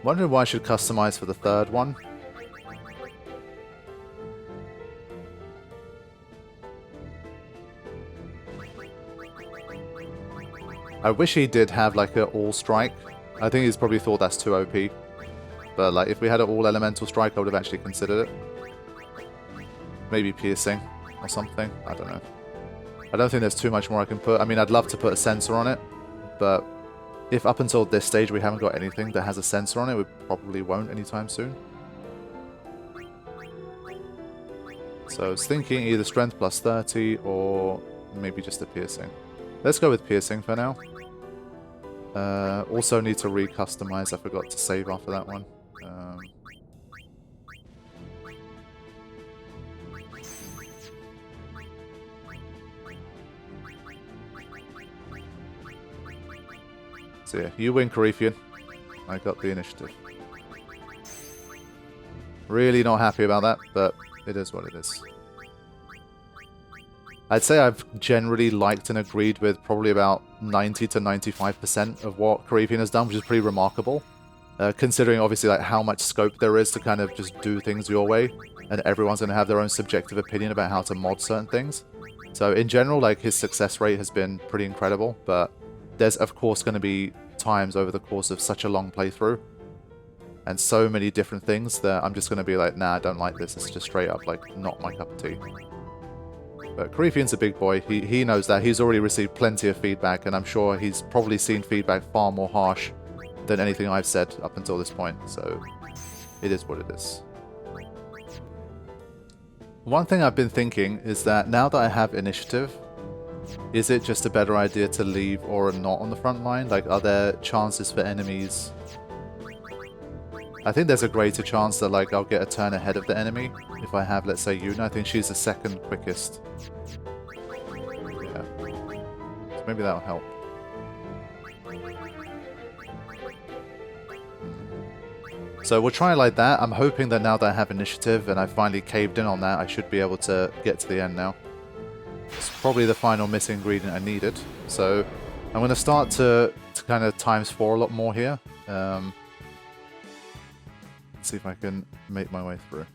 Wondering why I should customize for the third one. I wish he did have like an all strike. I think he's probably thought that's too OP. But like if we had an all elemental strike, I would have actually considered it. Maybe piercing or something. I don't know. I don't think there's too much more I can put. I mean, I'd love to put a sensor on it, but if up until this stage we haven't got anything that has a sensor on it, we probably won't anytime soon. So I was thinking either strength plus 30 or maybe just a piercing. Let's go with piercing for now. Also need to re-customize. I forgot to save after that one. So yeah, you win, Karifean. I got the initiative. Really not happy about that, but it is what it is. I'd say I've generally liked and agreed with probably about 90 to 95% of what Karifean has done, which is pretty remarkable. Considering obviously like how much scope there is to kind of just do things your way, and everyone's going to have their own subjective opinion about how to mod certain things. So in general, like his success rate has been pretty incredible, but there's of course going to be times over the course of such a long playthrough and so many different things that I'm just going to be like, nah, I don't like this. It's just straight up like not my cup of tea. But Karifean's a big boy. He knows that. He's already received plenty of feedback, and I'm sure he's probably seen feedback far more harsh than anything I've said up until this point. So it is what it is. One thing I've been thinking is that now that I have initiative, is it just a better idea to leave Aura not on the front line? Like, are there chances for enemies? I think there's a greater chance that like I'll get a turn ahead of the enemy if I have, let's say, Yuna. I think she's the second quickest. Yeah. So maybe that'll help. So we'll try like that. I'm hoping that now that I have initiative and I finally caved in on that, I should be able to get to the end now. It's probably the final missing ingredient I needed. So I'm going to start to kind of ×4 a lot more here. See if I can make my way through.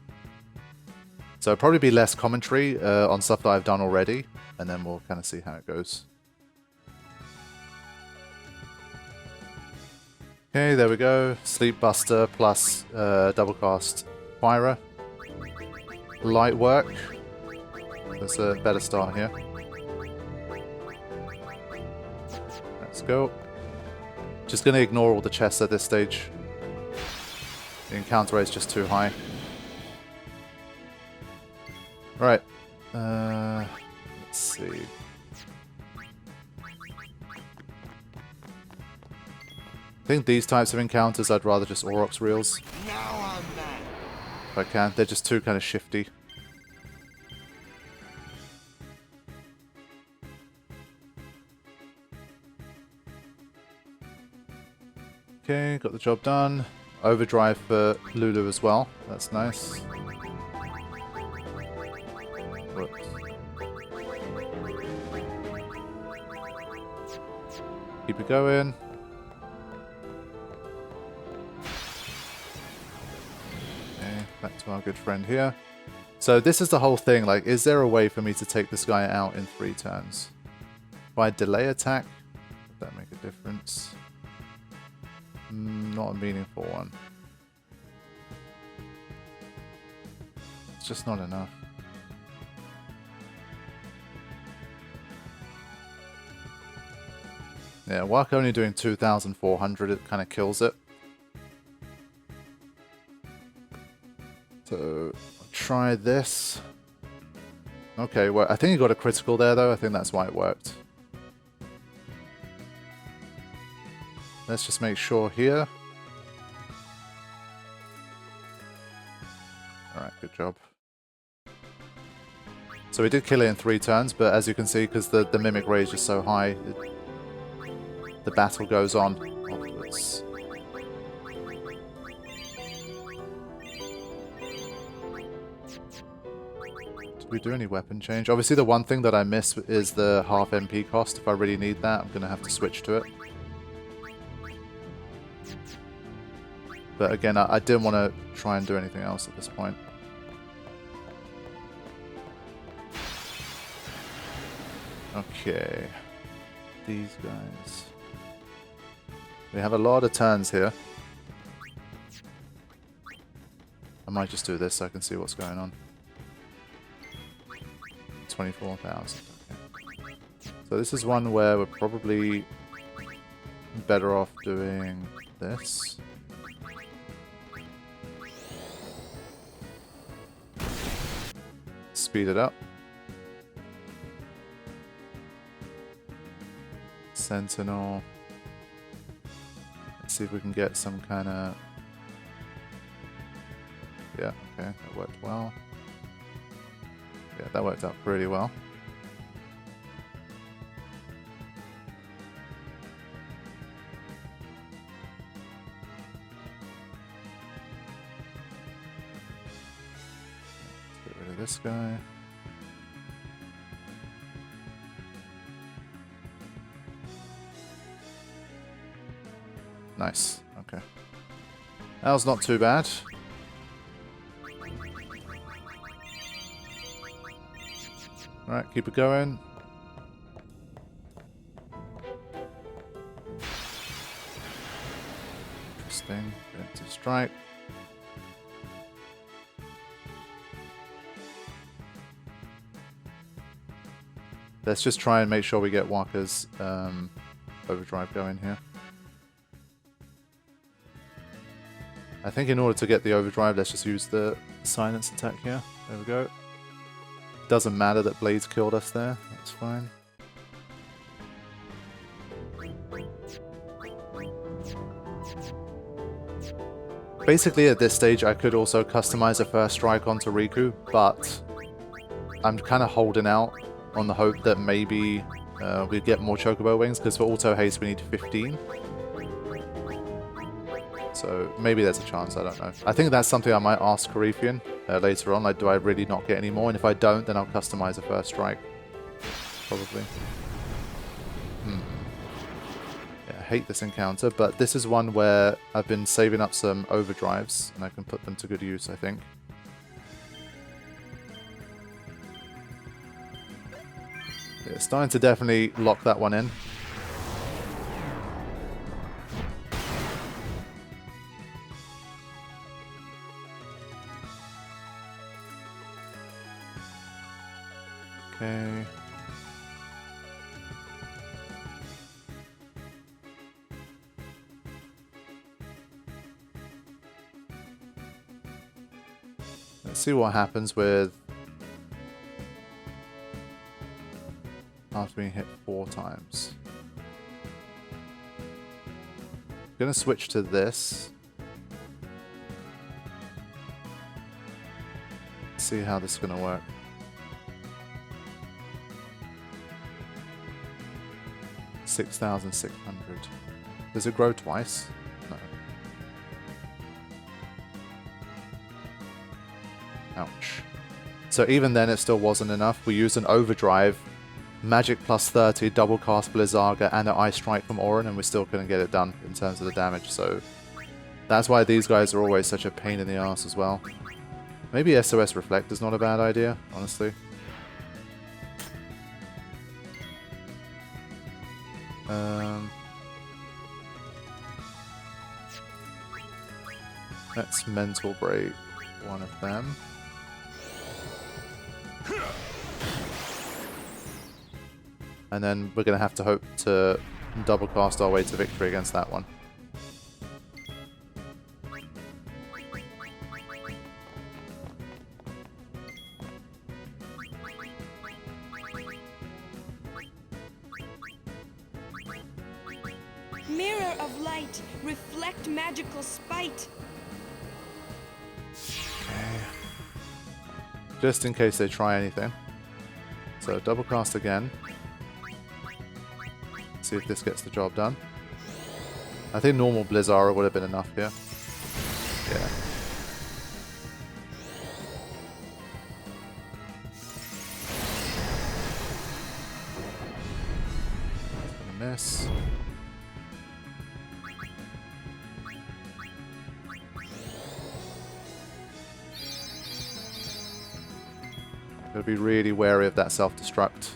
So it'll probably be less commentary on stuff that I've done already, and then we'll kind of see how it goes. Okay, there we go. Sleep Buster plus double cast Pyra. Light work. That's a better start here. Let's go. Just going to ignore all the chests at this stage. The encounter rate is just too high. Right. Let's see. I think these types of encounters I'd rather just Aurochs reels. If I can. They're just too kind of shifty. Okay, got the job done. Overdrive for Lulu as well. That's nice. Whoops. Keep it going. Okay, back to our good friend here. So this is the whole thing. Like, is there a way for me to take this guy out in 3 turns? If I delay attack, would that make a difference? Not a meaningful one. It's just not enough. Yeah, Waka only doing 2,400, it kind of kills it. So, I'll try this. Okay, well, I think he got a critical there, though. I think that's why it worked. Let's just make sure here. Alright, good job. So we did kill it in 3 turns, but as you can see, because the Mimic Rage is so high, the battle goes on afterwards. Did we do any weapon change? Obviously the one thing that I miss is the half MP cost. If I really need that, I'm going to have to switch to it. But again, I didn't want to try and do anything else at this point. Okay. These guys. We have a lot of turns here. I might just do this so I can see what's going on. 24,000. Okay. So this is one where we're probably better off doing this. Speed it up. Sentinel. Let's see if we can get some kind of... Yeah, okay, that worked well. Yeah, that worked out pretty well. Let's get rid of this guy. Nice, okay. That was not too bad. Alright, keep it going. Interesting. Preemptive strike. Let's just try and make sure we get Waka's overdrive going here. I think in order to get the overdrive, let's just use the silence attack here. There we go. Doesn't matter that Blades killed us there. That's fine. Basically, at this stage, I could also customize a first strike onto Riku, but I'm kind of holding out on the hope that maybe we get more Chocobo wings, because for auto haste we need 15. So maybe there's a chance, I don't know. I think that's something I might ask Karifean later on, like do I really not get any more? And if I don't, then I'll customize a first strike. Probably. Yeah, I hate this encounter, but this is one where I've been saving up some overdrives, and I can put them to good use, I think. Yeah, it's starting to definitely lock that one in. Okay. Let's see what happens with after being hit 4 times. I'm gonna switch to this. See how this is gonna work. $6,600. Does it grow twice? No. Ouch. So even then it still wasn't enough. We used an overdrive, magic plus 30, double cast Blizzaga, and an Ice Strike from Auron, and we still couldn't get it done in terms of the damage. So that's why these guys are always such a pain in the ass as well. Maybe SOS Reflect is not a bad idea, honestly. Let's mental break one of them. And then we're going to have to hope to double cast our way to victory against that one. Mirror of light, reflect magical spite. Okay. Just in case they try anything. So double cast again. See if this gets the job done. I think normal Blizzara would have been enough here. Yeah. Gonna miss. Gotta be really wary of that self-destruct.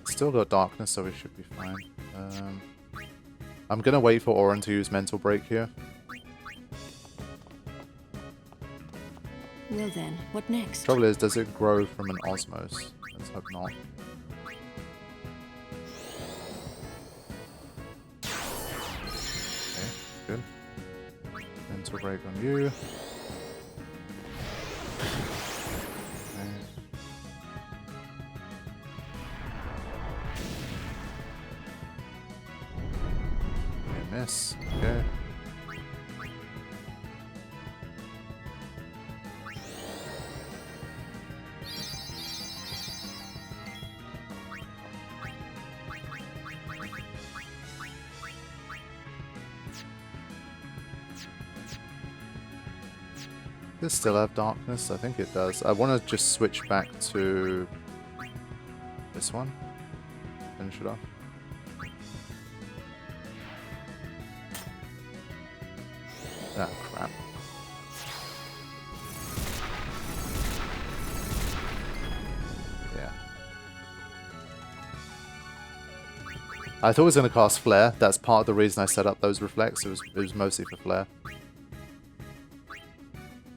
Still got darkness, so we should be fine. I'm gonna wait for Orin to use mental break here. Well then, what next? Trouble is, does it grow from an osmos? Let's hope not. Okay, good. Mental break on you. Okay. Miss. Okay. Does it still have darkness? I think it does. I want to just switch back to this one. Finish it off. Ah, crap. Yeah. I thought it was going to cast Flare. That's part of the reason I set up those reflects. It was mostly for Flare.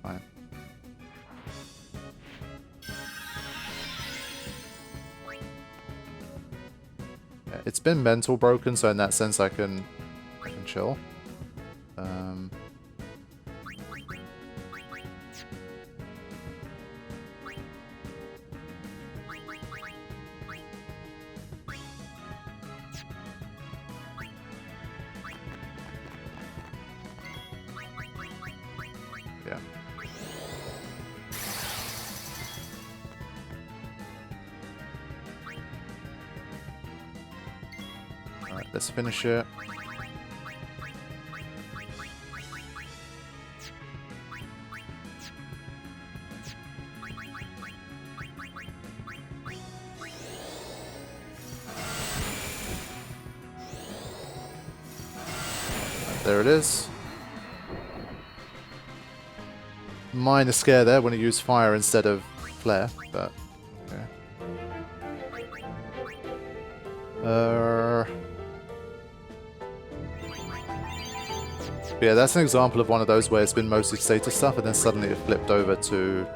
Fine. Yeah, it's been mental broken, so in that sense I can chill. Yeah. Alright, let's finish it. There it is. Minor scare there when it used fire instead of flare, but okay. Yeah, that's an example of one of those where it's been mostly status stuff and then suddenly it flipped over to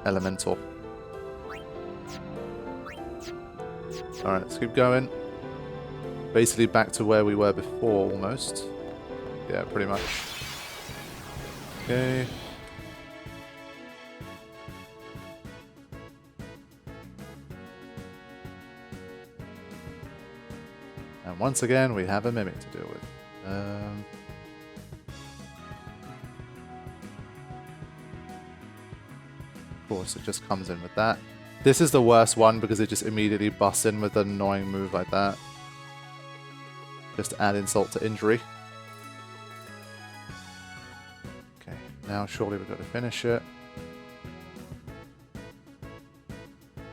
elemental. Alright, let's keep going. Basically back to where we were before, almost. Yeah, pretty much. Okay. And once again, we have a mimic to deal with. Of course, it just comes in with that. This is the worst one because it just immediately busts in with an annoying move like that. Just to add insult to injury. Okay, now surely we've got to finish it.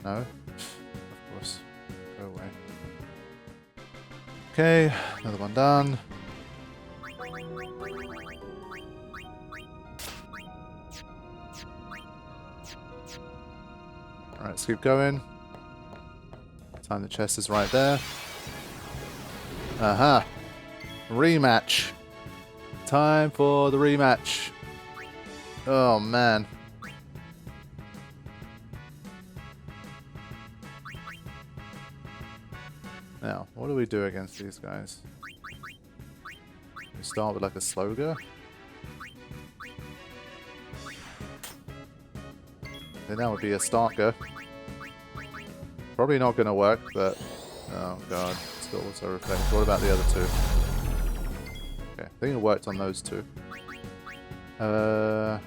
No? Of course. Go away. Okay, another one done. Alright, let's keep going. Time the chest is right there. Aha! Rematch! Time for the rematch! Oh man. Now, what do we do against these guys? We start with like a Sloga. Then that would be a Starker. Probably not going to work, but... Oh god, still also reflect. What about the other two? Okay, I think it worked on those two. Now.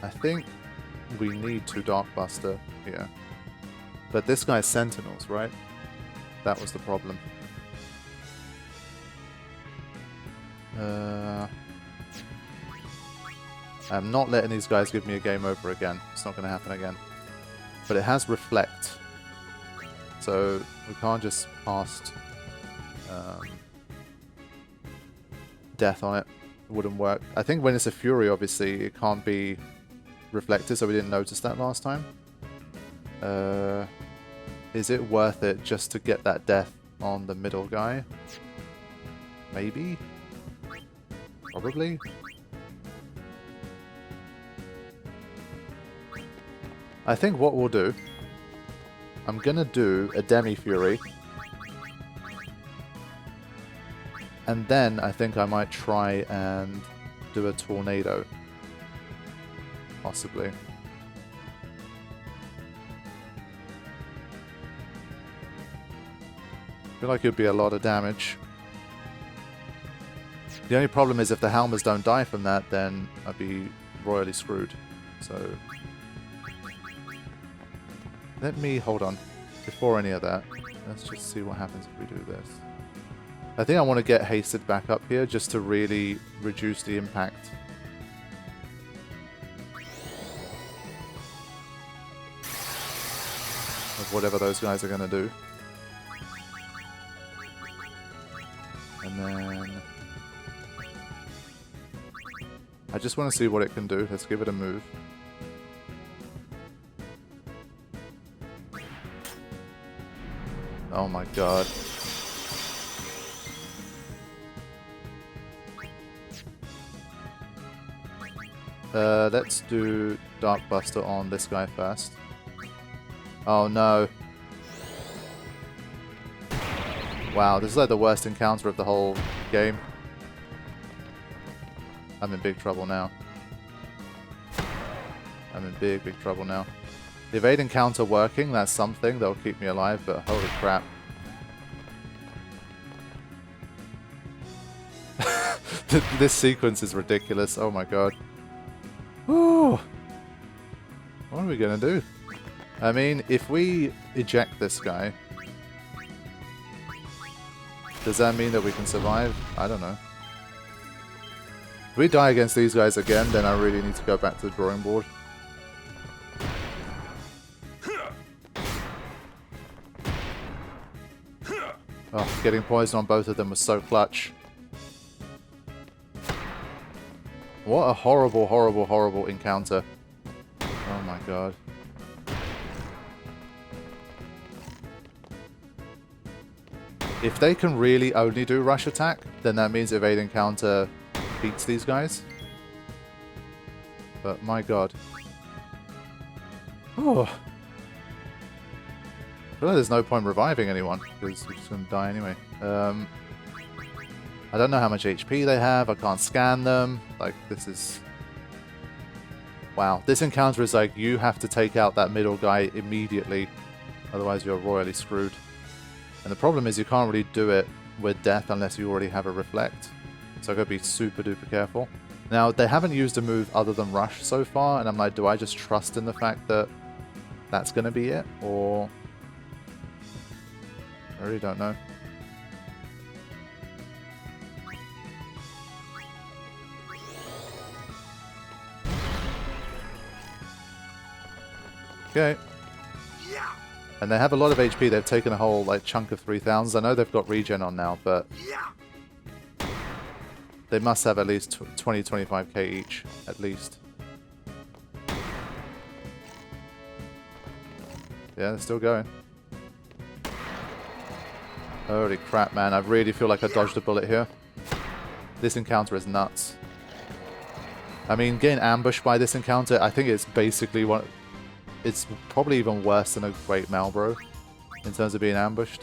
I think we need 2 Darkbuster here. But this guy's Sentinels, right? That was the problem. I'm not letting these guys give me a game over again. It's not going to happen again. But it has Reflect. So we can't just cast Death on it. It wouldn't work. I think when it's a Fury, obviously, it can't be reflected, so we didn't notice that last time. Is it worth it just to get that death on the middle guy? Maybe? Probably? I think what we'll do, I'm gonna do a Demi Fury, and then I think I might try and do a Tornado. Possibly. I feel like it'd be a lot of damage. The only problem is if the Helmers don't die from that, then I'd be royally screwed. So let me, hold on, before any of that, let's just see what happens if we do this. I think I want to get hasted back up here just to really reduce the impact. Of whatever those guys are going to do. And then I just want to see what it can do. Let's give it a move. Oh my god. Let's do Darkbuster on this guy first. Oh no. Wow, this is like the worst encounter of the whole game. I'm in big trouble now. I'm in big trouble now. The evade encounter working, that's something that'll keep me alive, but holy crap. This sequence is ridiculous, oh my god. Whew. What are we gonna do? I mean, if we eject this guy, does that mean that we can survive? I don't know. If we die against these guys again, then I really need to go back to the drawing board. Oh, getting poisoned on both of them was so clutch. What a horrible, horrible, horrible encounter. Oh my god. If they can really only do rush attack, then that means evade encounter beats these guys. But my god. Oh. I feel like there's no point reviving anyone, because we're just going to die anyway. I don't know how much HP they have, I can't scan them. Like, this is... Wow. This encounter is like, you have to take out that middle guy immediately, otherwise you're royally screwed. And the problem is you can't really do it with death unless you already have a reflect. So I've got to be super duper careful. Now, they haven't used a move other than rush so far, and I'm like, do I just trust in the fact that that's going to be it? Or... I really don't know. Okay. And they have a lot of HP. They've taken a whole like chunk of 3000s. I know they've got regen on now, but they must have at least 20-25k each, at least. Yeah, they're still going. Holy crap, man. I really feel like I dodged a bullet here. This encounter is nuts. I mean, getting ambushed by this encounter, I think it's basically one... It's probably even worse than a Great Malbro in terms of being ambushed.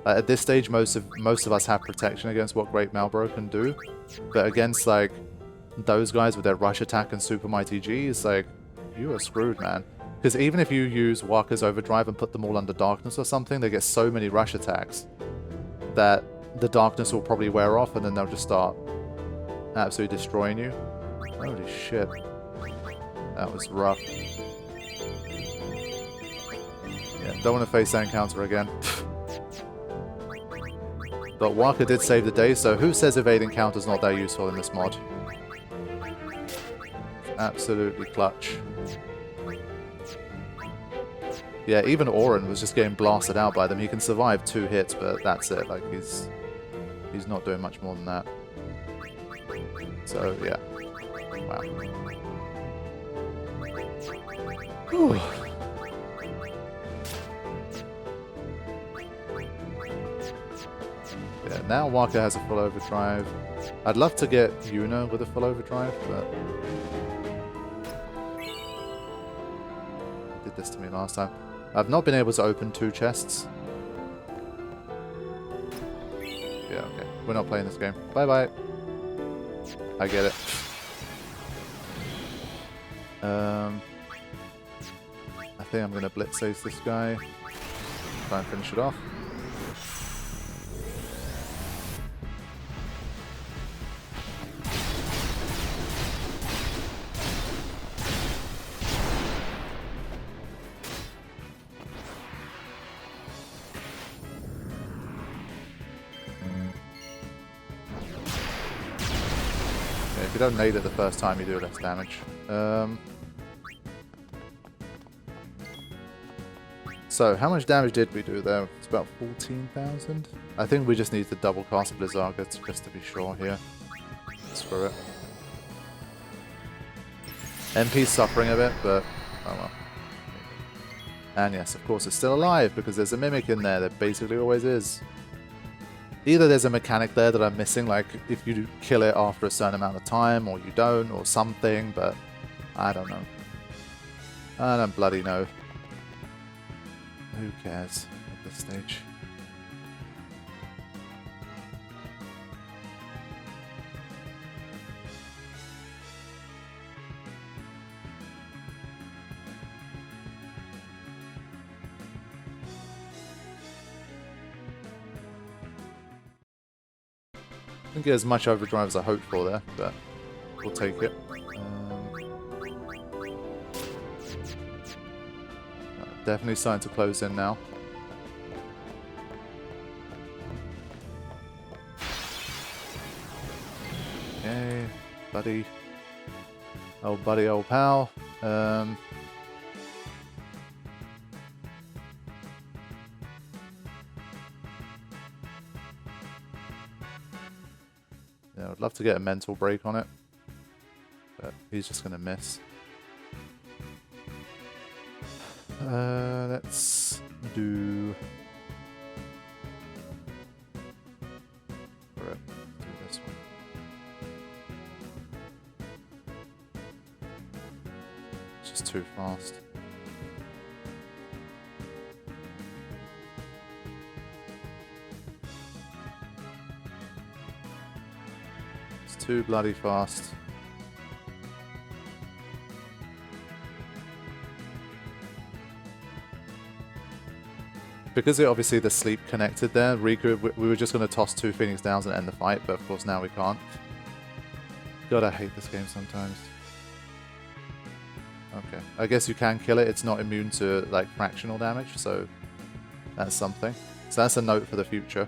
At this stage, most of us have protection against what Great Malbro can do. But against, like, those guys with their rush attack and super mighty G, it's like, you are screwed, man. Because even if you use Walker's Overdrive and put them all under darkness or something, they get so many rush attacks that the darkness will probably wear off and then they'll just start absolutely destroying you. Holy shit. That was rough. Yeah, don't want to face that encounter again. But Waka did save the day, so who says evade encounter's not that useful in this mod? Absolutely clutch. Yeah, even Auron was just getting blasted out by them. He can survive 2 hits, but that's it. Like, he's not doing much more than that. So, yeah. Wow. Whew. Yeah, now Waka has a full overdrive. I'd love to get Yuna with a full overdrive, but... did this to me last time. I've not been able to open 2 chests. Yeah, okay. We're not playing this game. Bye-bye. I get it. I think I'm going to blitz ace this guy. Try and finish it off. If you don't nade it the first time, you do less damage. So, how much damage did we do there? It's about 14,000. I think we just need to double cast Blizzaga just to be sure here. Screw it. MP's suffering a bit, but oh well. And yes, of course, it's still alive because there's a Mimic in there. There basically always is. Either there's a mechanic there that I'm missing, like if you kill it after a certain amount of time, or you don't, or something, but I don't know. I don't bloody know. Who cares at this stage? Didn't get as much overdrive as I hoped for there, but we'll take it. Definitely starting to close in now. Okay, buddy. Old buddy, old pal. Yeah, I'd love to get a mental break on it, but he's just going to miss. Let's do... Let's do this one. It's just too fast. It's too bloody fast. Because obviously the sleep connected there, Riku, we were just going to toss 2 Phoenix Downs and end the fight, but of course now we can't. God, I hate this game sometimes. Okay, I guess you can kill it. It's not immune to like fractional damage, so that's something. So that's a note for the future.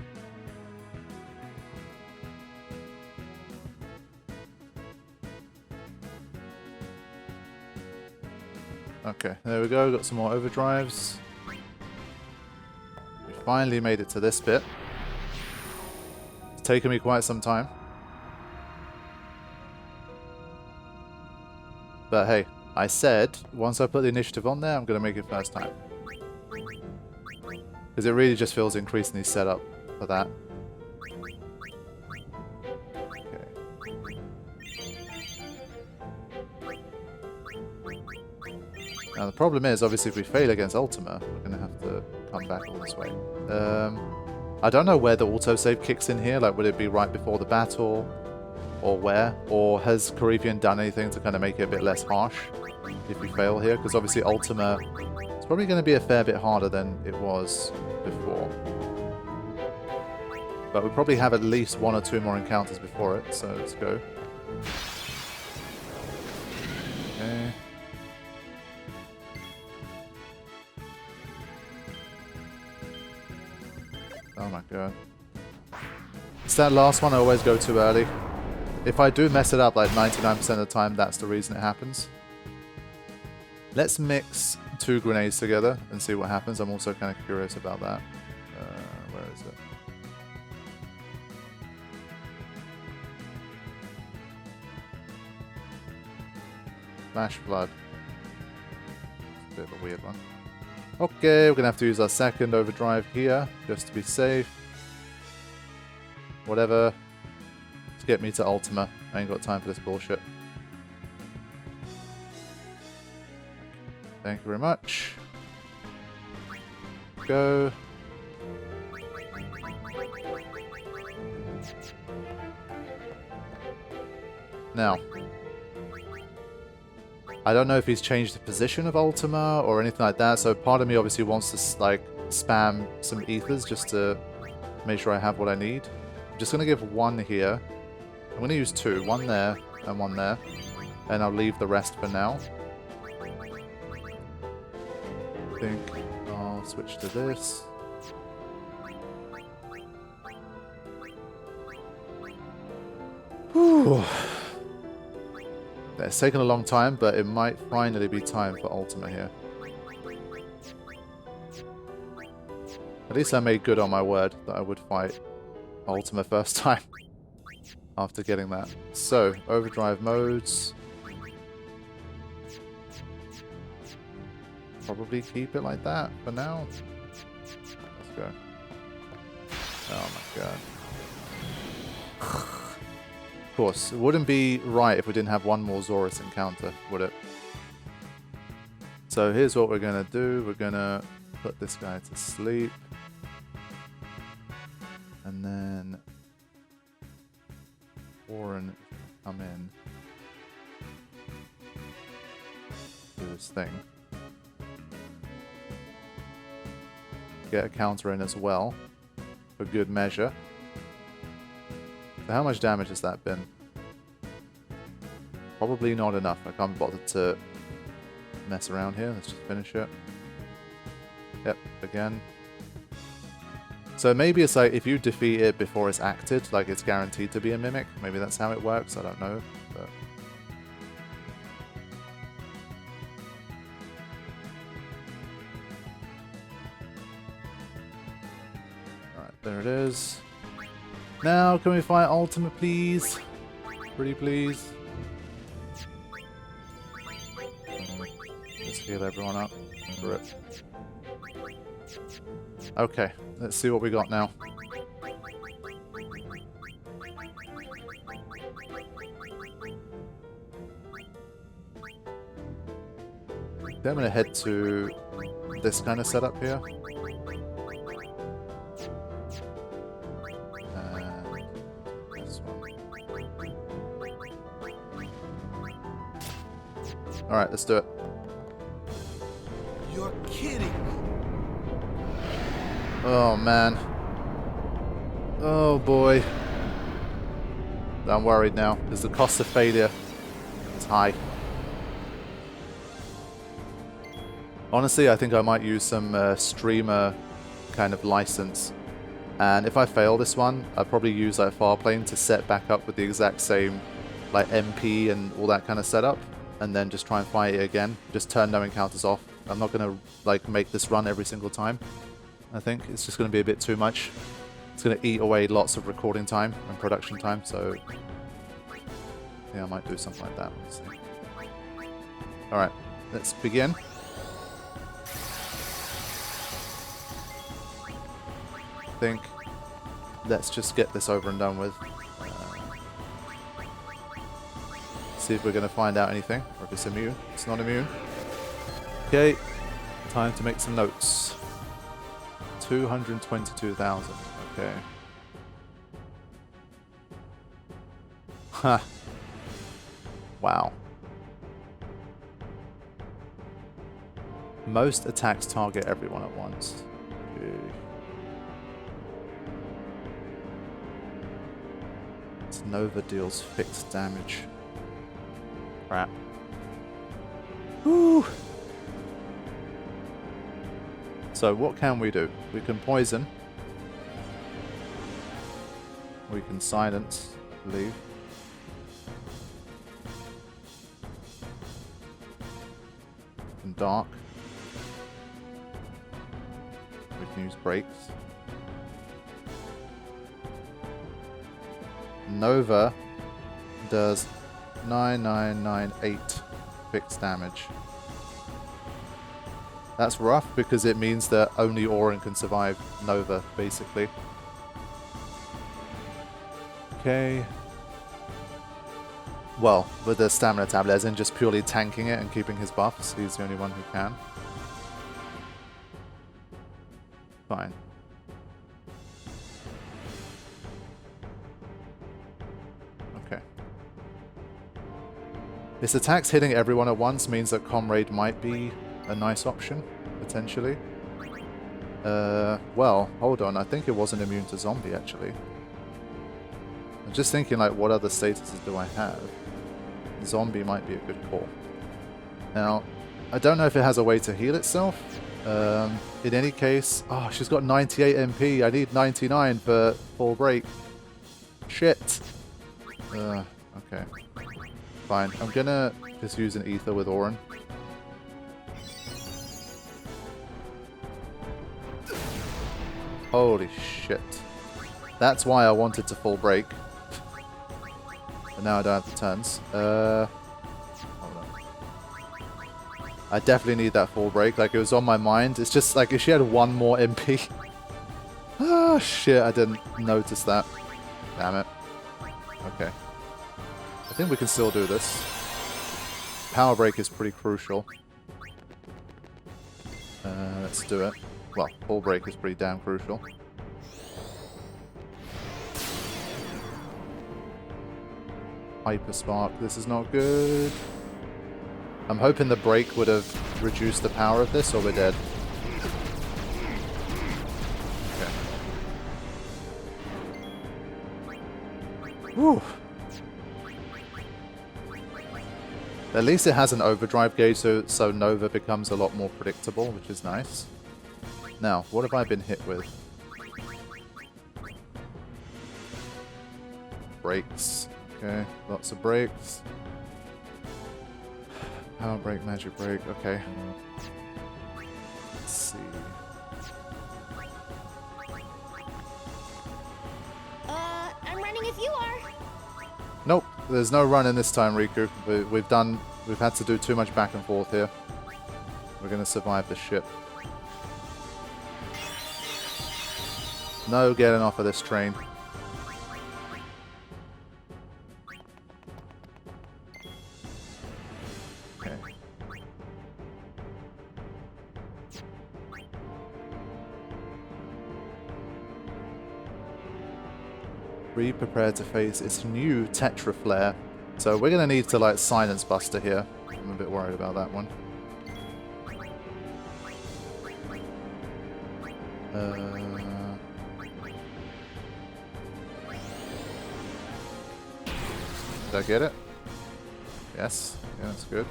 Okay, there we go. Got some more overdrives. Finally made it to this bit. It's taken me quite some time. But hey, I said once I put the initiative on there, I'm going to make it first time. Because it really just feels increasingly set up for that. Okay. Now the problem is, obviously if we fail against Ultima, we're going to have to come back all this way. I don't know where the autosave kicks in here, like would it be right before the battle, or where? Or has Karifean done anything to kind of make it a bit less harsh if we fail here? Because obviously Ultima is probably going to be a fair bit harder than it was before. But we probably have at least 1 or 2 more encounters before it, so let's go. Okay. It's that last one I always go too early. If I do mess it up like 99% of the time, that's the reason it happens. Let's mix 2 grenades together and see what happens. I'm also kind of curious about that. Where is it? Flash Flood. It's a bit of a weird one. Okay, we're going to have to use our second overdrive here, just to be safe. Whatever. To get me to Ultima. I ain't got time for this bullshit. Thank you very much. Go. Now. I don't know if he's changed the position of Ultima or anything like that, so part of me obviously wants to like spam some ethers just to make sure I have what I need. I'm just going to give 1 here. I'm going to use 2. 1 there and 1 there. And I'll leave the rest for now. I think I'll switch to this. Whew. It's taken a long time, but it might finally be time for Ultima here. At least I made good on my word that I would fight Ultima first time after getting that. So, overdrive modes. Probably keep it like that for now. Let's go. Oh my god. Of course, it wouldn't be right if we didn't have one more Zorus encounter, would it? So here's what we're going to do. We're going to put this guy to sleep. And then Warren come in. Do this thing. Get a counter in as well, for good measure. So how much damage has that been? Probably not enough. I can't bother to mess around here. Let's just finish it. Yep, again. So maybe it's like if you defeat it before it's acted, like it's guaranteed to be a mimic. Maybe that's how it works. I don't know. But alright, there it is. Now, can we fight Ultima, please? Pretty please. Let's heal everyone up for it. Okay, let's see what we got now. Then I'm going to head to this kind of setup here. Alright, let's do it. You're kidding me. Oh man. Oh boy. I'm worried now, because the cost of failure is high. Honestly, I think I might use some streamer kind of license. And if I fail this one, I'd probably use like Farplane to set back up with the exact same like MP and all that kind of setup. And then just try and fight it again. Just turn no encounters off. I'm not going to like make this run every single time. I think it's just going to be a bit too much. It's going to eat away lots of recording time and production time. So yeah, I might do something like that. Let's see. Alright, let's begin. I think let's just get this over and done with. See if we're going to find out anything, or if it's immune. It's not immune. Okay, time to make some notes. 222,000. Okay. Huh. Wow. Most attacks target everyone at once. Okay. Nova deals fixed damage. Crap. Whew. So what can we do? We can poison. We can silence, I believe. And dark. We can use brakes. Nova does 9998 fixed damage. That's rough because it means that only Auron can survive Nova, basically. Okay. Well, with the stamina tablet, as in just purely tanking it and keeping his buffs, he's the only one who can. Fine. Okay. This attack's hitting everyone at once means that Comrade might be a nice option, potentially. Well, hold on, I think it wasn't immune to zombie, actually. I'm just thinking, like, what other statuses do I have? Zombie might be a good call. Now, I don't know if it has a way to heal itself. In any case... Oh, she's got 98 MP. I need 99 for full break. Shit. Okay. Fine. I'm gonna just use an ether with Auron. Holy shit. That's why I wanted to full break. But now I don't have the turns. Hold on. I definitely need that full break. Like, it was on my mind. It's just like if she had one more MP. Ah, shit. I didn't notice that. Damn it. Okay. I think we can still do this. Power break is pretty crucial. Let's do it. Well, full break is pretty damn crucial. Hyper Spark, this is not good. I'm hoping the break would have reduced the power of this, or we're dead. Okay. Whew. At least it has an overdrive gauge, so Nova becomes a lot more predictable, which is nice. Now, what have I been hit with? Brakes. Okay, lots of brakes. Power break, magic break, okay. Let's see. I'm running if you are. Nope, there's no running this time, Riku. We've had to do too much back and forth here. We're gonna survive this ship. No getting off of this train. Okay. Be prepared to face its new Tetra Flare. So we're gonna need to like silence Buster here. I'm a bit worried about that one. Did I get it? Yes. Yeah, that's good.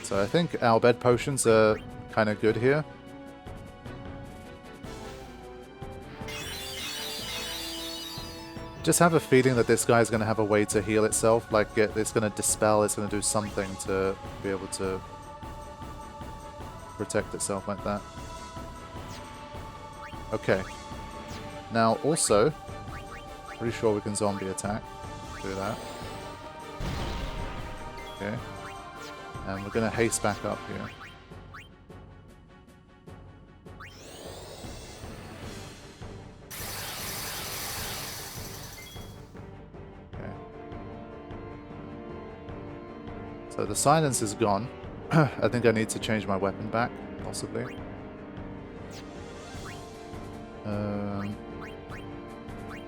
So I think our bed potions are kind of good here. Just have a feeling that this guy's going to have a way to heal itself. Like, it's going to dispel, it's going to do something to be able to protect itself like that. Okay. Now, also, pretty sure we can zombie attack. Do that. Okay. And we're going to haste back up here. Okay. So the silence is gone. I think I need to change my weapon back, possibly.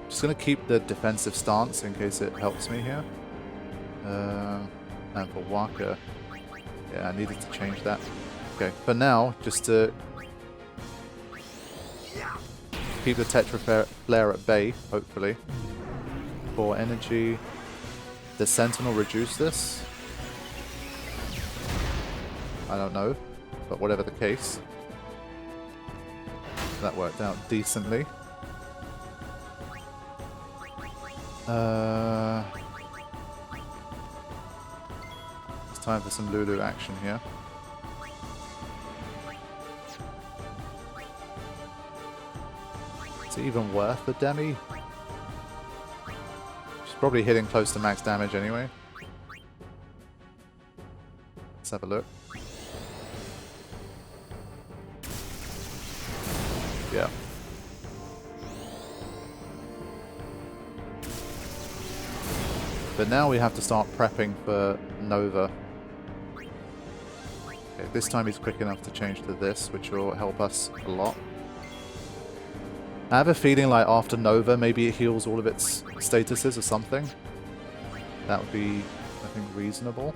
Just gonna keep the defensive stance in case it helps me here. And for Waka, yeah, I needed to change that. Okay, for now, just to keep the Tetra Flare at bay, hopefully. For energy, the Sentinel reduce this? I don't know, but whatever the case. that worked out decently. It's time for some Lulu action here. Is it even worth the Demi? She's probably hitting close to max damage anyway. Let's have a look. Yeah. But now we have to start prepping for Nova. Okay, this time he's quick enough to change to this, which will help us a lot. I have a feeling like after Nova, maybe it heals all of its statuses or something. That would be, I think, reasonable.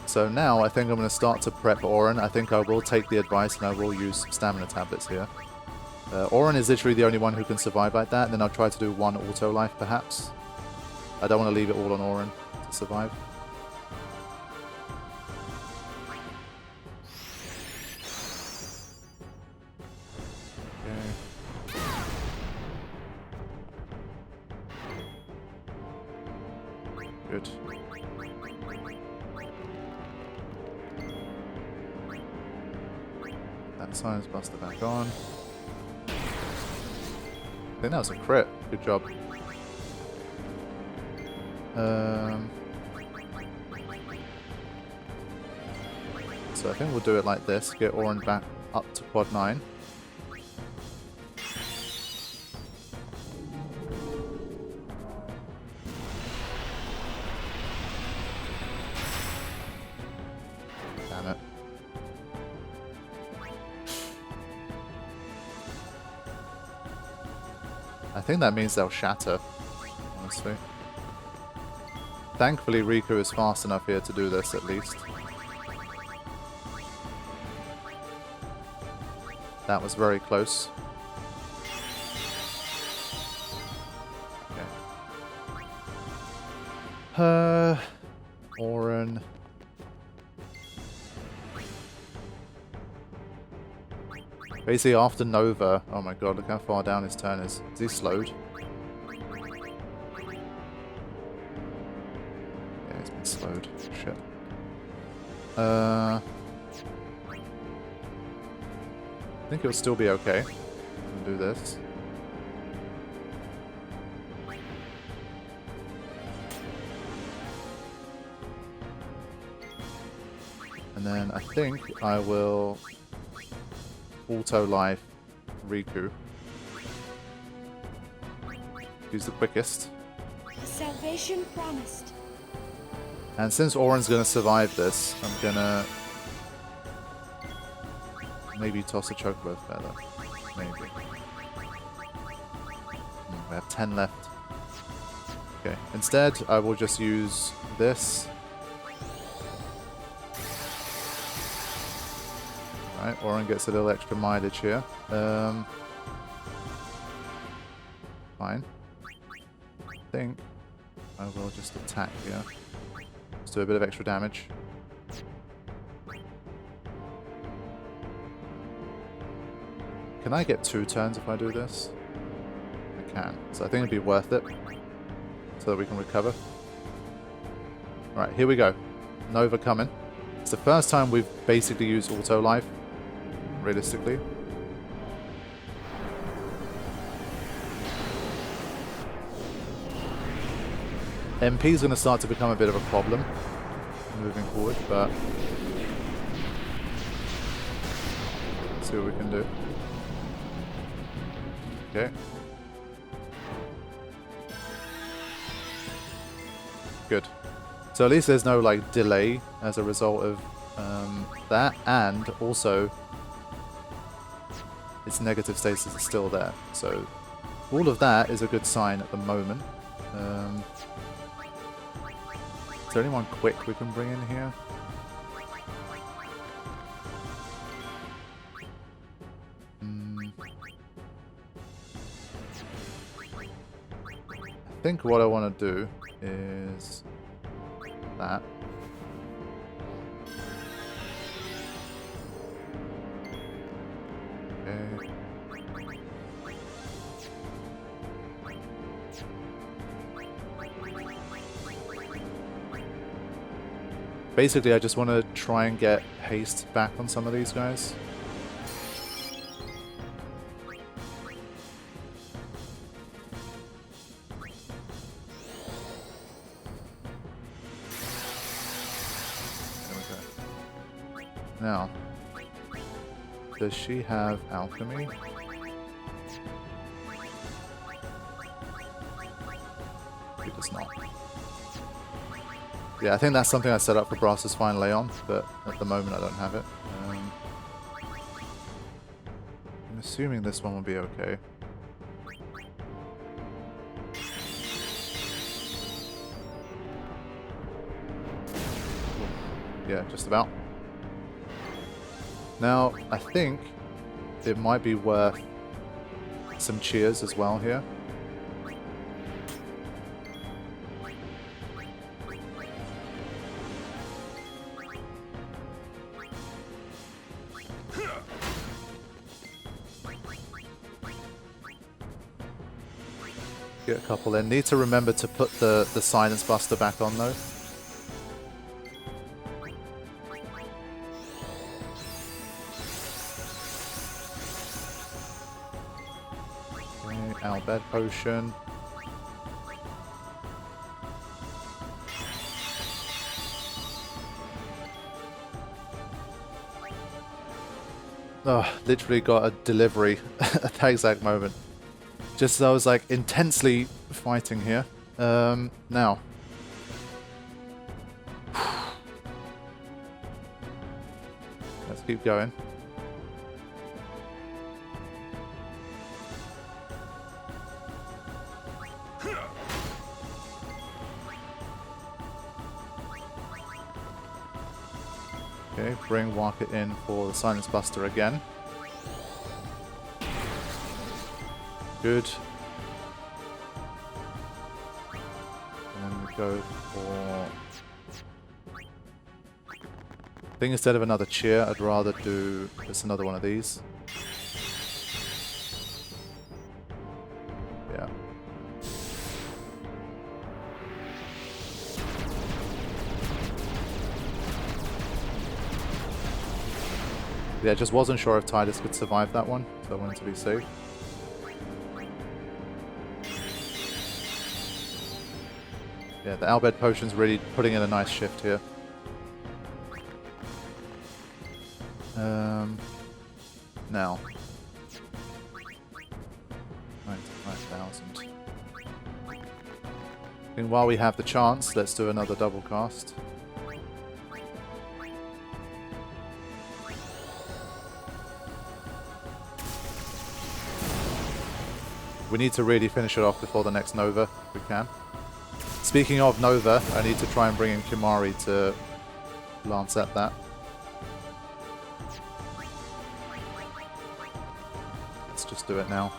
So now I think I'm going to start to prep Auron. I think I will take the advice and I will use stamina tablets here. Auron is literally the only one who can survive like that, and then I'll try to do one auto life perhaps. I don't want to leave it all on Auron to survive. Okay. Good. Science Buster back on. I think that was a crit. Good job. So I think we'll do it like this. Get Auron back up to quad 9. Damn it. I think that means they'll shatter, honestly. Thankfully, Riku is fast enough here to do this, at least. That was very close. Okay. Auron. Basically, after Nova... Oh my god, look how far down his turn is. Is he slowed? Yeah, he's been slowed. Shit. I think it'll still be okay. I'll do this. And then I think I will... Auto life Riku. He's the quickest. Salvation promised. And since Auron's gonna survive this, I'm gonna maybe toss a Chocobo Feather. Maybe. We have 10 left. Okay. Instead, I will just use this. Alright, Auron gets a little extra mileage here. Fine. I think I will just attack here. Let's do a bit of extra damage. Can I get 2 turns if I do this? I can. So I think it'd be worth it. So that we can recover. Alright, here we go. Nova coming. It's the first time we've basically used auto life. Realistically. MP is going to start to become a bit of a problem moving forward, but let's see what we can do. Okay. Good. So at least there's no like delay as a result of that, and also its negative status is still there. So all of that is a good sign at the moment. Is there anyone quick we can bring in here? I think what I want to do is that. Okay. Basically, I just want to try and get haste back on some of these guys. Now, does she have alchemy? She does not. Yeah, I think that's something I set up for Brass's Fine Leon, but at the moment I don't have it. I'm assuming this one will be okay. Yeah, just about. Now, I think it might be worth some cheers as well here. Get a couple in. Need to remember to put the Silence Buster back on though. Our bed potion. Oh, literally got a delivery at that exact moment. Just as I was like intensely fighting here. Now. Let's keep going. Okay, bring Walker in for the Silence Buster again. Good. And then we go for... I think instead of another cheer, I'd rather do just another one of these. Yeah. Yeah, just wasn't sure if Tidus could survive that one, so I wanted to be safe. Yeah, the Albed Potion's really putting in a nice shift here. Now. 95,000. And while we have the chance, let's do another double cast. We need to really finish it off before the next Nova, if we can. Speaking of Nova, I need to try and bring in Kimari to lance at that. Let's just do it now.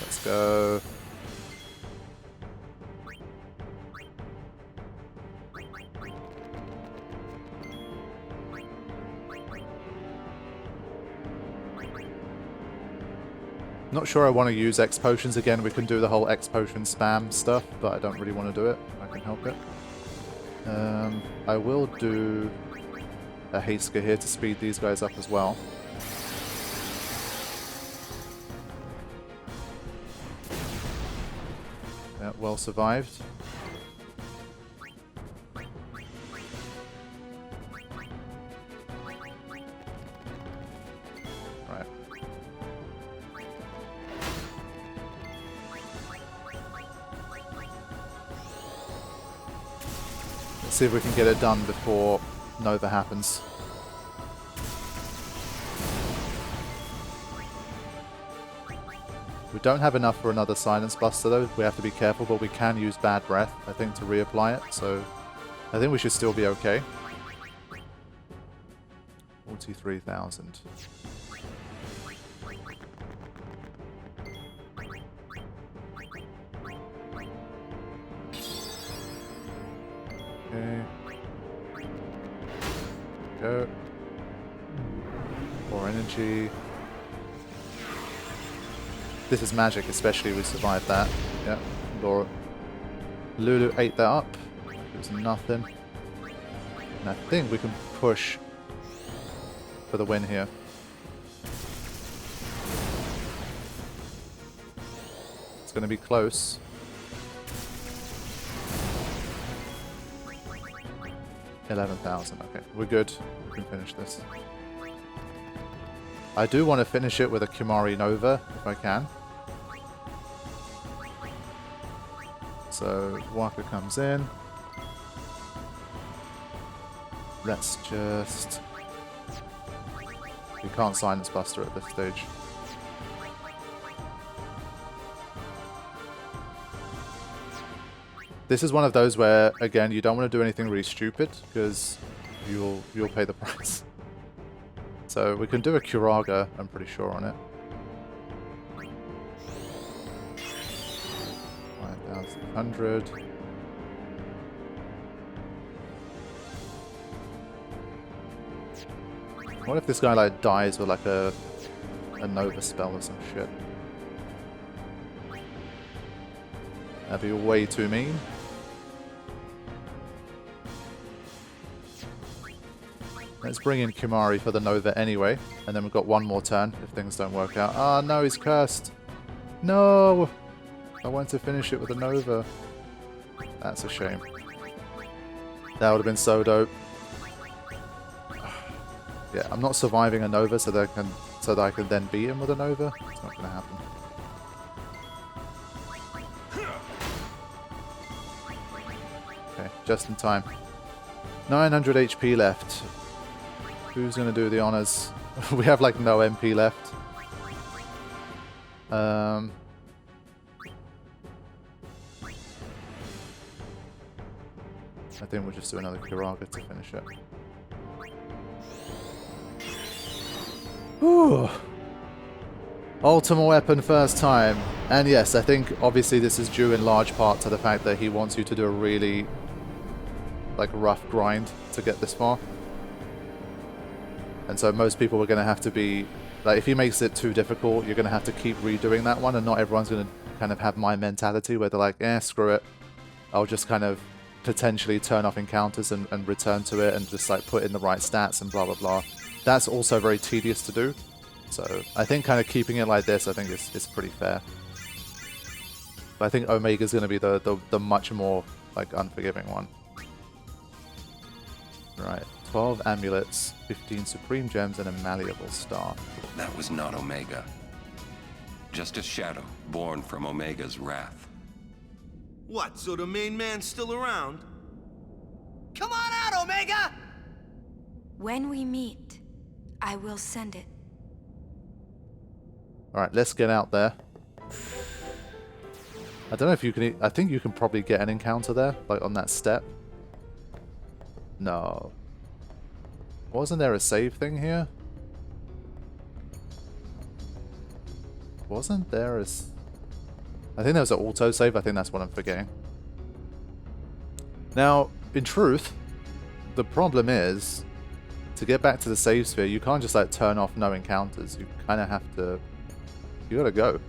Let's go. Not sure I want to use X potions again. We can do the whole X potion spam stuff, but I don't really want to do it. I can help it. I will do a Hasker here to speed these guys up as well. Yeah, well survived. See if we can get it done before Nova happens. We don't have enough for another Silence Buster though. We have to be careful, but we can use Bad Breath, I think, to reapply it. So I think we should still be okay. 43,000. Okay. Go. More energy. This is magic, especially. We survived that. Yeah. Lulu ate that up. It was nothing. And I think we can push for the win here. It's going to be close. $11,000. Okay, we're good. We can finish this. I do want to finish it with a Kimari Nova, if I can. So, Waka comes in. Let's just... We can't Silence Buster at this stage. This is one of those where, again, you don't want to do anything really stupid, because you'll pay the price. So we can do a Curaga, I'm pretty sure, on it. 5,100. What if this guy like dies with like a Nova spell or some shit? That'd be way too mean. Let's bring in Kimari for the Nova anyway, and then we've got one more turn if things don't work out. Ah, no, he's cursed. No! I want to finish it with a Nova. That's a shame. That would have been so dope. Yeah, I'm not surviving a Nova so that I can then beat him with a Nova. It's not going to happen. Okay, just in time. 900 HP left. Who's going to do the honors? We have like no MP left. I think we'll just do another Kiraga to finish it. Whew. Ultima weapon first time. And yes, I think obviously this is due in large part to the fact that he wants you to do a really like rough grind to get this far. And so most people are going to have to be, like, if he makes it too difficult, you're going to have to keep redoing that one, and not everyone's going to kind of have my mentality where they're like, screw it. I'll just kind of potentially turn off encounters and return to it and just like put in the right stats and blah, blah, blah. That's also very tedious to do. So I think kind of keeping it like this, I think is pretty fair. But I think Omega's going to be the much more like unforgiving one. Right. 12 amulets, 15 supreme gems, and a malleable staff. That was not Omega. Just a shadow born from Omega's wrath. What, so the main man's still around? Come on out, Omega! When we meet, I will send it. Alright, let's get out there. I don't know if you can... I think you can probably get an encounter there, like on that step. No. Wasn't there a save thing here? Wasn't there a... I think there was an auto-save. I think that's what I'm forgetting. Now, in truth, the problem is, to get back to the save sphere, you can't just like turn off no encounters. You kind of have to... You gotta go.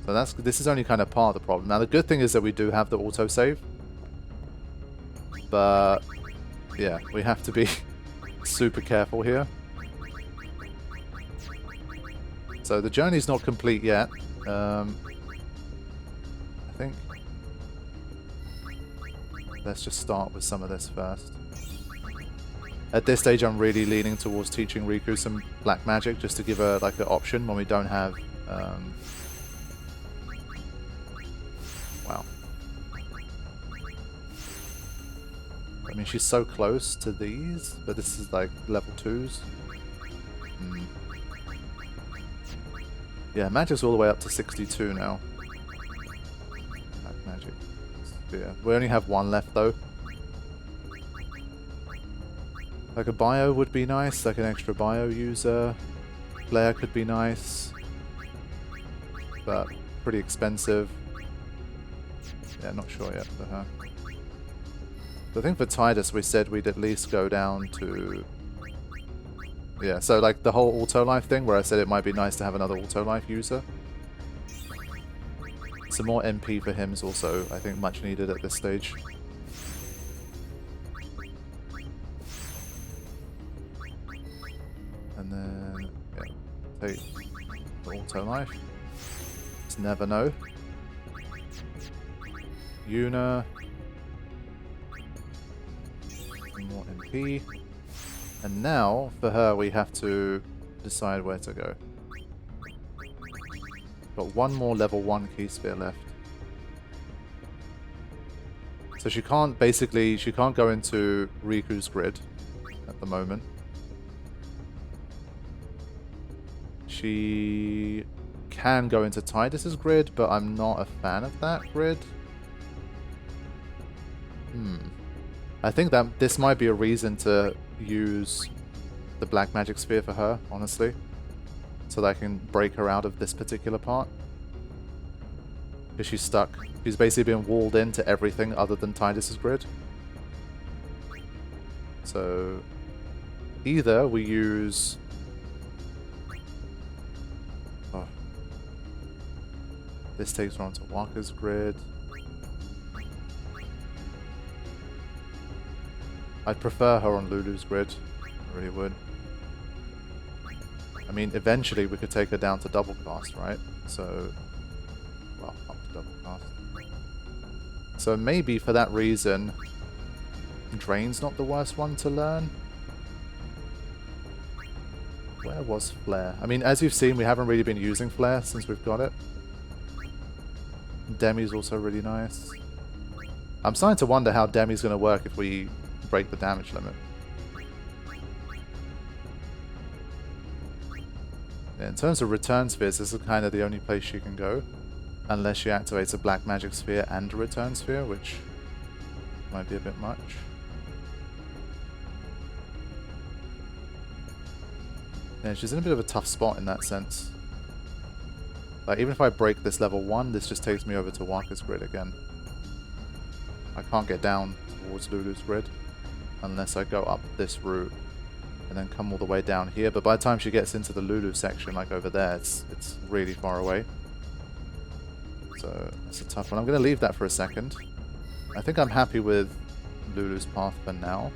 So this is only kind of part of the problem. Now, the good thing is that we do have the auto-save. But... yeah, we have to be super careful here. So the journey's not complete yet. I think... let's just start with some of this first. At this stage, I'm really leaning towards teaching Riku some black magic, just to give her like an option when we don't have... wow. I mean, she's so close to these, but this is like level 2s. Yeah, magic's all the way up to 62 now. Black magic. Yeah, we only have one left though. Like a bio would be nice, like an extra bio user. Flare could be nice, but pretty expensive. Yeah, not sure yet for her. I think for Tidus we said we'd at least go down to... Yeah, so like the whole auto life thing where I said it might be nice to have another auto life user. Some more MP for him is also, I think, much needed at this stage. And then, yeah, take the auto life. Just never know. Yuna. Some more MP. And now, for her, we have to decide where to go. Got one more level 1 key sphere left. So she can't, basically, she can't go into Riku's grid at the moment. She can go into Tidus's grid, but I'm not a fan of that grid. I think that this might be a reason to use the black magic sphere for her, honestly. So that I can break her out of this particular part. Because she's stuck. She's basically been walled into everything other than Tidus's grid. So either we use... Oh. This takes her onto Waka's grid. I'd prefer her on Lulu's grid. I really would. I mean, eventually we could take her down to double cast, right? So, well, up to double cast. So maybe for that reason, Drain's not the worst one to learn. Where was Flare? I mean, as you've seen, we haven't really been using Flare since we've got it. Demi's also really nice. I'm starting to wonder how Demi's going to work if we break the damage limit. Yeah, in terms of return spheres, this is kind of the only place she can go. Unless she activates a black magic sphere and a return sphere, which might be a bit much. Yeah, she's in a bit of a tough spot in that sense. Like, even if I break this level 1, this just takes me over to Waka's grid again. I can't get down towards Lulu's grid unless I go up this route and then come all the way down here. But by the time she gets into the Lulu section, like over there, it's really far away. So it's a tough one. I'm going to leave that for a second. I think I'm happy with Lulu's path for now.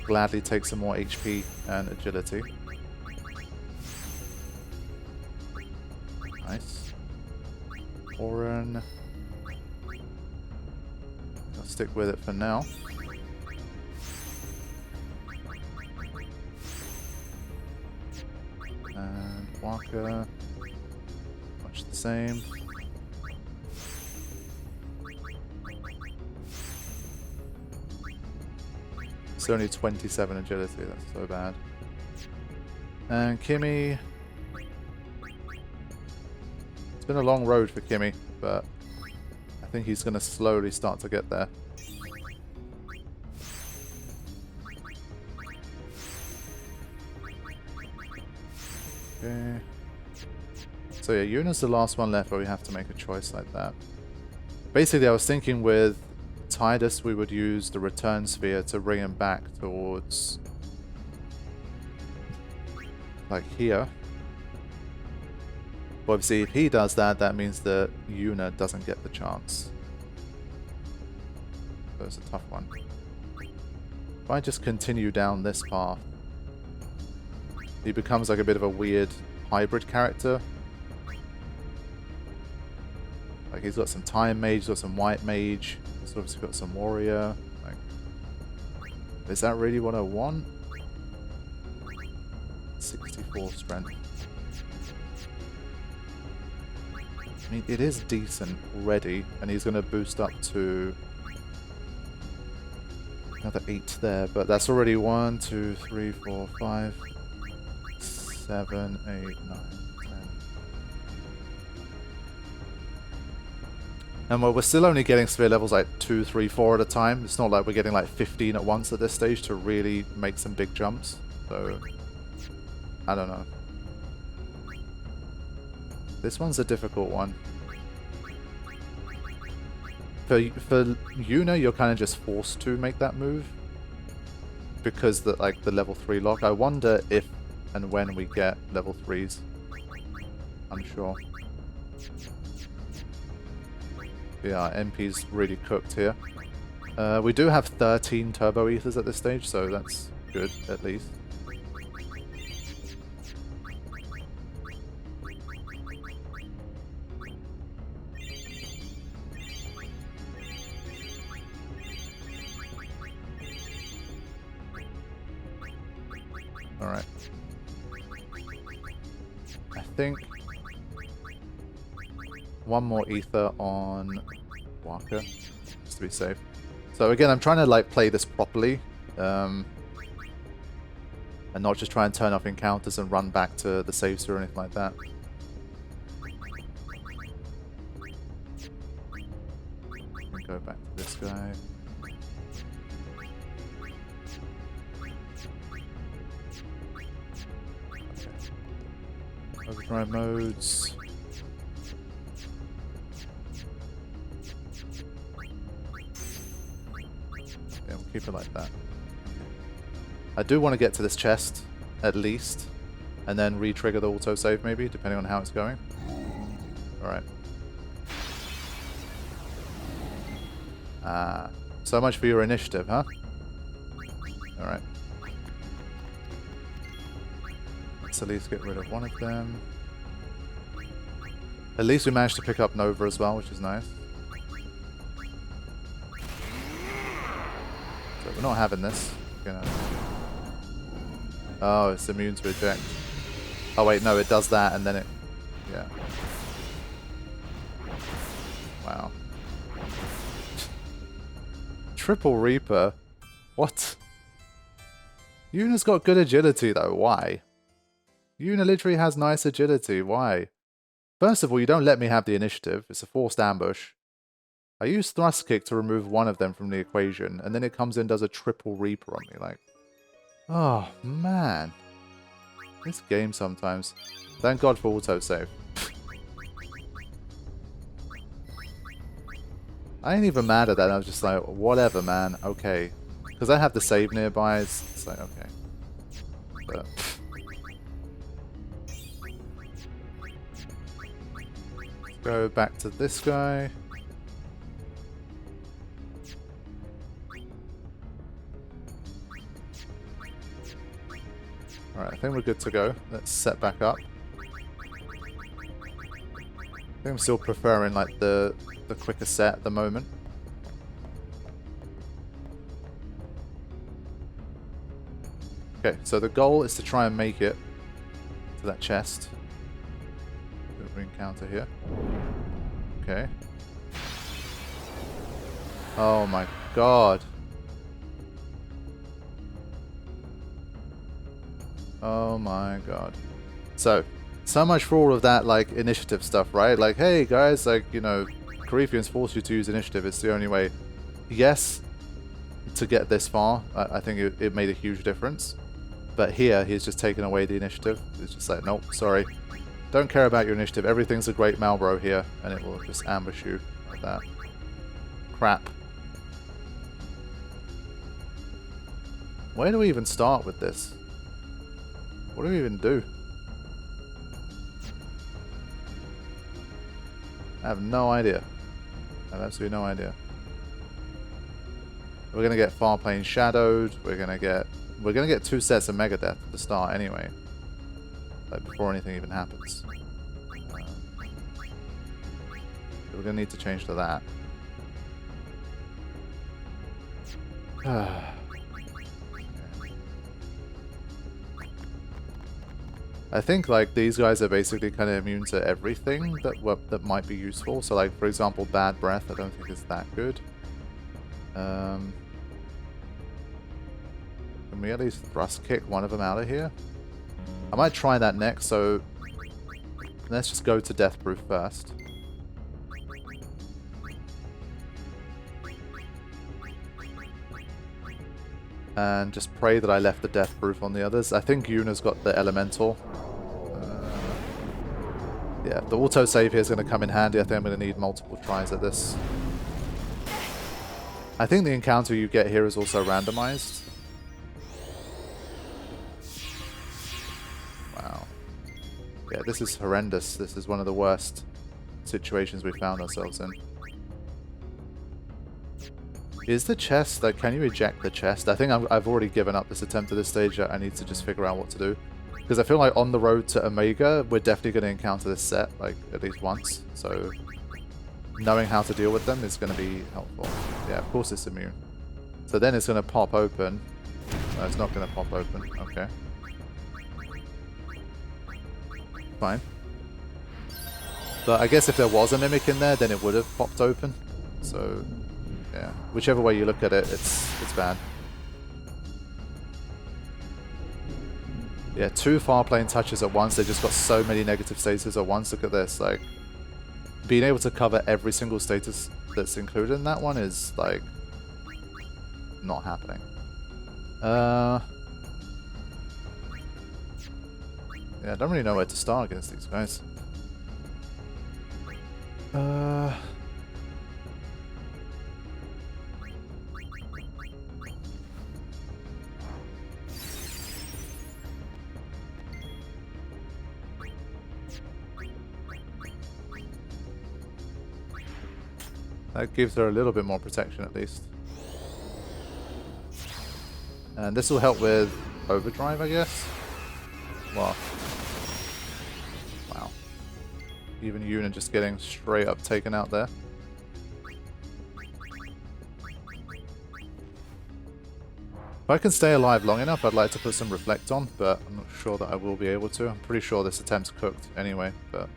Gladly take some more HP and agility. Nice. Oren. I'll stick with it for now. And Waka. Much the same. It's only 27 agility, that's so bad. And Kimmy. It's been a long road for Kimmy, but I think he's going to slowly start to get there. Okay. So yeah, Yuna's the last one left where we have to make a choice like that. Basically, I was thinking with Tidus, we would use the return sphere to bring him back towards, like, here. But obviously, if he does that, that means that Yuna doesn't get the chance. So it's a tough one. If I just continue down this path, he becomes like a bit of a weird hybrid character. Like, he's got some Time Mage, he's got some White Mage, he's obviously got some Warrior. Like, is that really what I want? 64 strength. I mean, it is decent already, and he's going to boost up to another 8 there, but that's already 1, 2, 3, 4, 5, 7, 8, 9, 10. And well, we're still only getting sphere levels like 2, 3, 4 at a time. It's not like we're getting like 15 at once at this stage to really make some big jumps. So, I don't know. This one's a difficult one. For Yuna, you're kind of just forced to make that move because the level 3 lock. I wonder if and when we get level 3s. Unsure. Yeah, NP's really cooked here. We do have 13 turbo ethers at this stage, so that's good at least. Alright. I think one more ether on Waka, just to be safe. So again, I'm trying to like play this properly, and not just try and turn off encounters and run back to the saves or anything like that. Go back to this guy. Overdrive modes. Yeah, we'll keep it like that. I do want to get to this chest, at least, and then re-trigger the autosave maybe, depending on how it's going. Alright. So much for your initiative, huh? Alright. Let's at least get rid of one of them. At least we managed to pick up Nova as well, which is nice. So we're not having this. We're gonna... Oh, it's immune to eject. Oh wait, no, it does that and then it... Yeah. Wow. Triple Reaper? What? Yuna's got good agility though, why? Yuna literally has nice agility, why? First of all, you don't let me have the initiative, it's a forced ambush. I use Thrust Kick to remove one of them from the equation, and then it comes in and does a Triple Reaper on me, like... Oh, man. This game sometimes. Thank God for autosave. I ain't even mad at that, I was just like, whatever, man, okay. Because I have the save nearby, it's like, okay. But... Go back to this guy. Alright, I think we're good to go. Let's set back up. I think I'm still preferring like the quicker set at the moment. Okay, so the goal is to try and make it to that chest. We encounter here. Okay. Oh my god. Oh my god. So much for all of that, like, initiative stuff, right? Like, hey guys, like, you know, Karifean's forced you to use initiative. It's the only way. Yes, to get this far, I think it made a huge difference. But here, he's just taken away the initiative. It's just like, nope, sorry. Don't care about your initiative. Everything's a great Malboro here, and it will just ambush you like that. Crap. Where do we even start with this? What do we even do? I have no idea. I have absolutely no idea. We're gonna get far plane shadowed. We're gonna get 2 sets of Megadeth at the start anyway. Like before anything even happens. So we're gonna need to change to that. I think like these guys are basically kind of immune to everything that might be useful. So like for example, bad breath I don't think is that good. Can we at least thrust kick one of them out of here? I might try that next, so let's just go to Death Proof first. And just pray that I left the Death Proof on the others. I think Yuna's got the Elemental. Yeah, the autosave here is going to come in handy. I think I'm going to need multiple tries at this. I think the encounter you get here is also randomized. Wow. Yeah, this is horrendous. This is one of the worst situations we found ourselves in. Is the chest, like, can you eject the chest? I think I've already given up this attempt at this stage. I need to just figure out what to do. Because I feel like on the road to Omega, we're definitely going to encounter this set, like, at least once. So, knowing how to deal with them is going to be helpful. Yeah, of course it's immune. So then it's going to pop open. No, it's not going to pop open. Okay. Fine. But I guess if there was a Mimic in there, then it would have popped open. So, yeah. Whichever way you look at it, it's bad. Yeah, 2 far plane touches at once. They just got so many negative status at once. Look at this. Like, being able to cover every single status that's included in that one is, like, not happening. Yeah, I don't really know where to start against these guys. That gives her a little bit more protection at least. And this will help with overdrive, I guess. Wow. Wow. Even Yuna just getting straight up taken out there. If I can stay alive long enough, I'd like to put some Reflect on, but I'm not sure that I will be able to. I'm pretty sure this attempt's cooked anyway, but...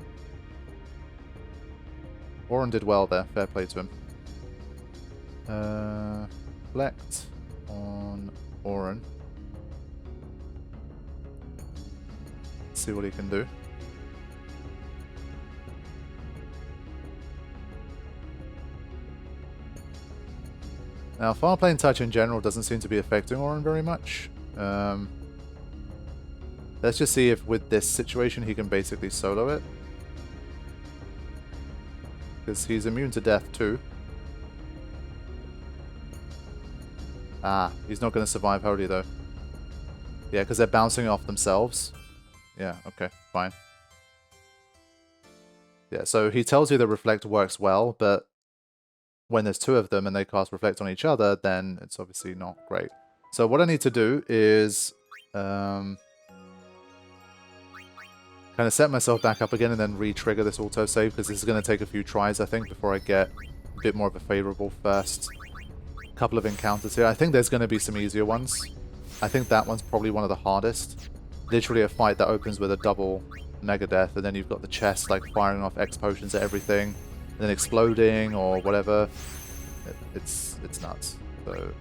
Auron did well there, fair play to him. Reflect on Auron. Let's see what he can do. Now, Far Plane Touch in general doesn't seem to be affecting Auron very much. Let's just see if with this situation he can basically solo it. Because he's immune to death too. Ah, he's not going to survive Holy though. Yeah, because they're bouncing off themselves. Yeah, okay, fine. Yeah, so he tells you that Reflect works well, but when there's 2 of them and they cast Reflect on each other, then it's obviously not great. So what I need to do is kind of set myself back up again and then re-trigger this autosave, because this is going to take a few tries, I think, before I get a bit more of a favorable first couple of encounters here. I think there's going to be some easier ones. I think that one's probably one of the hardest. Literally a fight that opens with a double Mega Death, and then you've got the chest like firing off X potions at everything, and then exploding or whatever. It's nuts. So,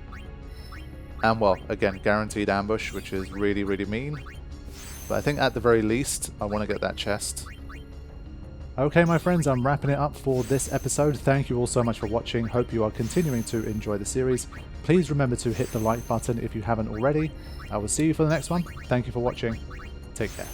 and well, again, guaranteed ambush, which is really, really mean. But I think at the very least, I want to get that chest. Okay, my friends, I'm wrapping it up for this episode. Thank you all so much for watching. Hope you are continuing to enjoy the series. Please remember to hit the like button if you haven't already. I will see you for the next one. Thank you for watching. Take care.